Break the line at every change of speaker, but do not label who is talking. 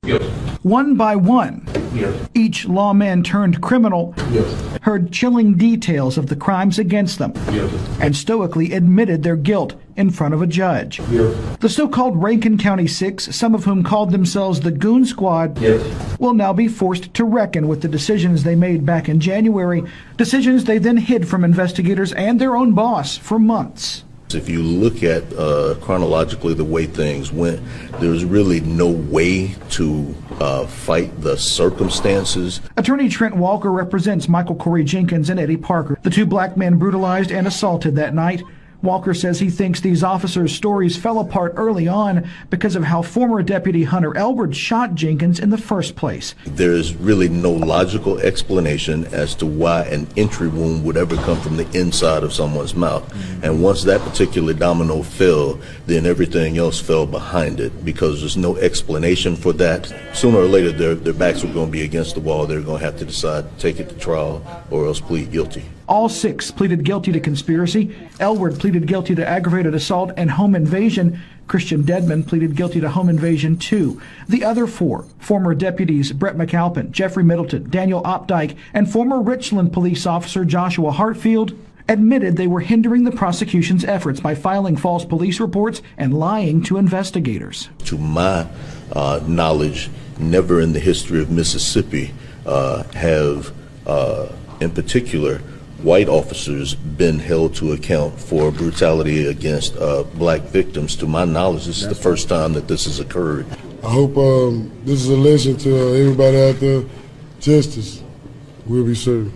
Yes.
One by one,
Yes.
each lawman turned criminal
Yes.
heard chilling details of the crimes against them
Yes.
and stoically admitted their guilt in front of a judge.
Yes.
The so-called Rankin County Six, some of whom called themselves the Goon Squad,
Yes.
will now be forced to reckon with the decisions they made back in January, decisions they then hid from investigators and their own boss for months.
If you look at chronologically the way things went, there's really no way to fight the circumstances.
Attorney Trent Walker represents Michael Corey Jenkins and Eddie Parker, the two black men brutalized and assaulted that night. Walker says he thinks these officers' stories fell apart early on because of how former Deputy Hunter Elwood shot Jenkins in the first place.
There's really no logical explanation as to why an entry wound would ever come from the inside of someone's mouth. And once that particular domino fell, then everything else fell behind it because there's no explanation for that. Sooner or later, their backs are going to be against the wall. They're going to have to decide to take it to trial or else plead guilty.
All six pleaded guilty to conspiracy. Elwood pleaded guilty to aggravated assault and home invasion. Christian Dedman pleaded guilty to home invasion too. The other four, former deputies Brett McAlpin, Jeffrey Middleton, Daniel Opdyke, and former Richland police officer Joshua Hartfield, admitted they were hindering the prosecution's efforts by filing false police reports and lying to investigators.
To my knowledge, never in the history of Mississippi have, in particular, white officers been held to account for brutality against black victims. To my knowledge, this is the first time that this has occurred.
I hope this is a lesson to everybody out there. Justice will be served.